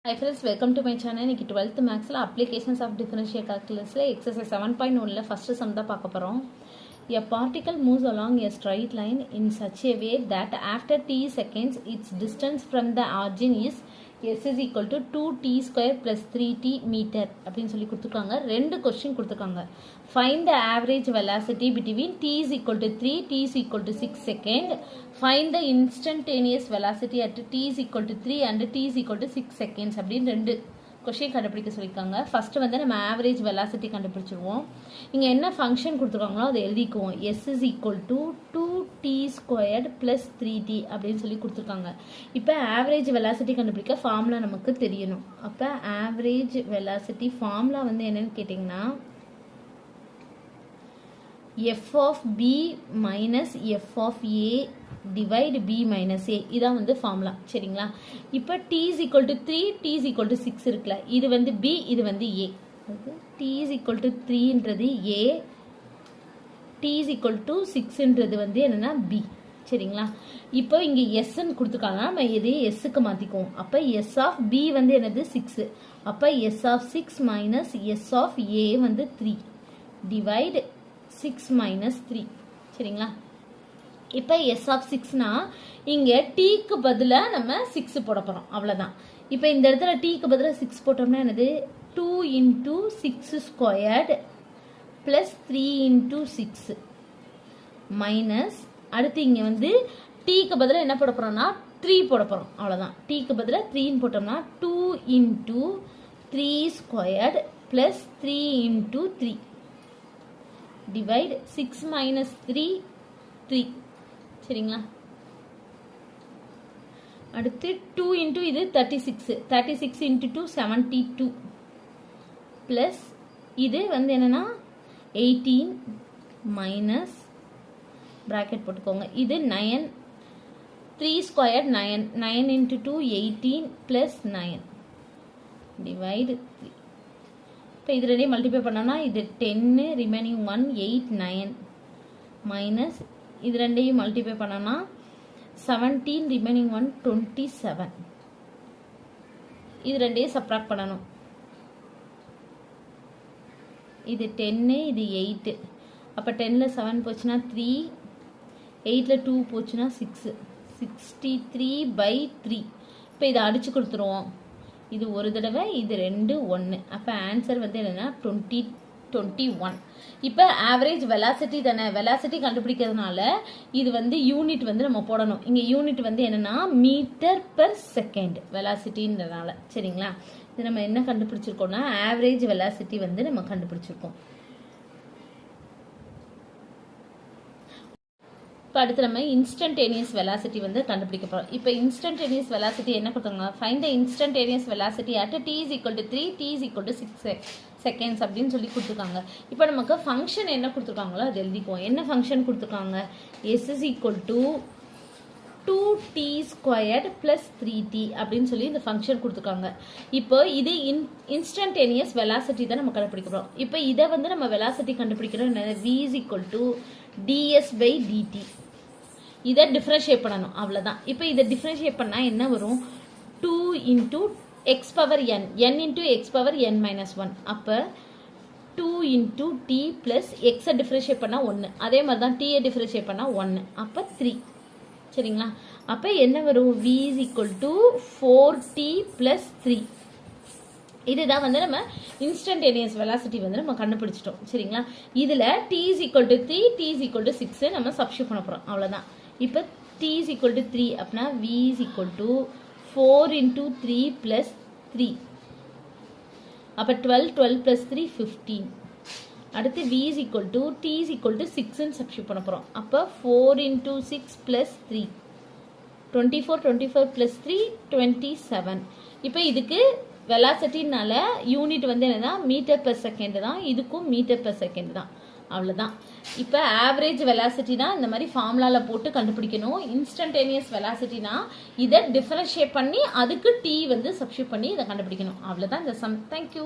Hi friends, welcome to my channel. இன்னைக்கு 12th Maxல Applications of Differential Calculusல exercise 7.1ல first sum தான் பார்க்க போறோம். A particle moves along a straight line in such a way that after t seconds its distance from the origin is s is equal to 2t square plus 3t meter அப்படின்னு சொல்லி கொடுத்துருக்காங்க. ரெண்டு question கொடுத்துருக்காங்க. Find the average velocity between t is equal to 3, t is equal to 6 second. Find the instantaneous velocity at t is equal to 3 and t is equal to 6 seconds அப்படின்னு ரெண்டு question கண்டுபிடிக்க சொல்லியிருக்காங்க. First வந்து நம்ம average velocity கண்டுபிடிச்சிருவோம். இங்கே என்ன function கொடுத்துருக்காங்களோ அதை எழுதிக்குவோம். s is equal to 2t squared plus 3t அப்படின்னு சொல்லி கொடுத்துருக்காங்க. இப்போ ஆவரேஜ் வெலாசிட்டி கண்டுபிடிக்க ஃபார்முலா நமக்கு தெரியணும். அப்போ ஆவரேஜ் வெலாசிட்டி ஃபார்முலா வந்து என்னன்னு கேட்டிங்கன்னா f of b minus f of a divide b minus a இதான் வந்து ஃபார்முலா. சரிங்களா? இப்போ t is equal to 3, t is equal to 6 இருக்குல்ல, இது வந்து b, இது வந்து a. t is equal to 3ன்றது a, t is equal to 6ன்றது வந்து என்னன்னா b. சரிங்களா? இப்போ இங்கே எஸ்ன்னு கொடுத்துருக்காங்க, நம்ம இதே எஸ்ஸுக்கு மாற்றிக்குவோம். அப்போ எஸ் ஆஃப் பி வந்து என்னது 6. அப்போ S of 6 minus S of A வந்து 3 டிவைட் 6 மைனஸ் 3. சரிங்களா? இப்போ எஸ் ஆஃப் 6னா இங்கே டீக்கு பதிலாக நம்ம 6 போட போகிறோம், அவ்வளோதான். இப்போ இந்த இடத்துல டீக்கு பதிலாக 6 போட்டோம்னா என்னது 2 into 6 squared plus 3 into 6 minus அடுத்து இங்கே வந்து டீக்கு பதிலாக என்ன போட போகிறோம்னா 3 போட போகிறோம், அவ்வளோதான். டீக்கு பதிலாக 3ன்னு போட்டோம்னா 2 into 3 squared plus 3 into 3 divide 6 minus 3 3. சரிங்களா? அடுத்து 2 into இது 36 into 2 72 பிளஸ் இது வந்து என்னன்னா 18 மைனஸ் பிராக்கெட் போட்டுக்கோங்க, இது 9 3 ஸ்கொயர் 9 into 2 18 பிளஸ் 9 டிவைடு 3. இப்போ இது ரெண்டையும் மல்டிப்ளை பண்ணோம்னா இது 10 ரிமைனிங் 1 8 9 மைனஸ் இது ரெண்டையும் மல்டிப்ளை பண்ணோம்னா 17 ரிமைனிங் 1 27. இது ரெண்டையும் சப்ராக்ட் பண்ணணும். இது 10 இது 8. அப்போ 10ல் 7 போச்சுன்னா 3, 8ல் 2 போச்சுன்னா 6, 63/3. இப்போ இதை அடிச்சு கொடுத்துருவோம். இது ஒரு தடவை, இது 2 1. அப்போ ஆன்சர் வந்து என்னன்னா 21. இப்போ ஆவரேஜ் வெலாசிட்டி தானே, வெலாசிட்டி கண்டுபிடிக்கிறதுனால இது வந்து யூனிட் வந்து நம்ம போடணும். இங்கே யூனிட் வந்து என்னன்னா மீட்டர் பெர் செகண்ட் வெலாசிட்டின்றதுனால. சரிங்களா? இது நம்ம என்ன கண்டுபிடிச்சிருக்கோம்னா ஆவரேஜ் வெலாசிட்டி வந்து நம்ம கண்டுபிடிச்சிருக்கோம். இப்போ அடுத்து நம்ம இன்ஸ்டன்டேனியஸ் வெலாசிட்டி வந்து கண்டுபிடிக்க போகிறோம். இப்போ இன்ஸ்டன்டேனியஸ் வெலாசிட்டி என்ன கொடுத்தாங்க? Find the instantaneous velocity at t is equal to 3, t is equal to 6 seconds அப்படின்னு சொல்லி கொடுத்துருக்காங்க. இப்போ நமக்கு ஃபங்க்ஷன் என்ன கொடுத்துருக்காங்களோ அது எழுதிக்குவோம். என்ன ஃபங்க்ஷன் கொடுத்துருக்காங்க? s is equal to 2t squared plus 3t அப்படின்னு சொல்லி இந்த ஃபங்க்ஷன் கொடுத்துருக்காங்க. இப்போ இது இன்ஸ்டன்டேனியஸ் வெலாசிட்டி தான் நம்ம கண்டுபிடிக்க போகிறோம். இப்போ இதை வந்து நம்ம வெலாசிட்டி கண்டுபிடிக்கிறோம். v is equal to ds by dt. இதை டிஃபரன்ஷியேட் பண்ணணும், அவ்வளோதான். இப்போ இதை டிஃபரன்ஷியேட் பண்ணால் என்ன வரும்? 2 into x power n, n into x power n minus 1. அப்போ 2 into t plus x differentiate பண்ணால் 1. அதே மாதிரி தான் t டிஃபரன்ஷியேட் பண்ணால் 1. அப்போ 3. சரிங்களா? அப்போ என்ன வரும்? v is equal to 4t plus 3. இதுதான் வந்து நம்ம இன்ஸ்டன்டேனியஸ் வெலாசிட்டி வந்து நம்ம கண்டுபிடிச்சிட்டோம். சரிங்களா? இதில் t is equal to 3, t is equal to 6 நம்ம சப்ஸ்டிட்யூட் பண்ண போகிறோம், அவ்வளோதான். இப்போ t is equal to 3 அப்படின்னா v is equal to 4 into 3 plus 3. அப்போ 12 plus 3 15. அடுத்து v is equal to t is equal to 6ன்னு சப்ஸ்டிட்யூட் பண்ண போகிறோம். அப்போ 4 into 6 plus 3 24 plus 3 27. இப்போ இதுக்கு வெலாசிட்டினால யூனிட் வந்து என்னன்னா மீட்டர் பெர் செகண்ட் தான், இதுக்கும் மீட்டர் பெர் செகண்ட் தான், அவ்வளோதான். இப்போ ஆவரேஜ் வெலாசிட்டினா இந்த மாதிரி ஃபார்முலாவில் போட்டு கண்டுபிடிக்கணும். இன்ஸ்டன்டேனியஸ் வெலாசிட்டினா இதை டிஃபரன்ஷியேட் பண்ணி அதுக்கு டி வந்து சப்ஸ்டிட்யூட் பண்ணி இதை கண்டுபிடிக்கணும், அவ்வளோதான் இந்த சம். தேங்க்யூ.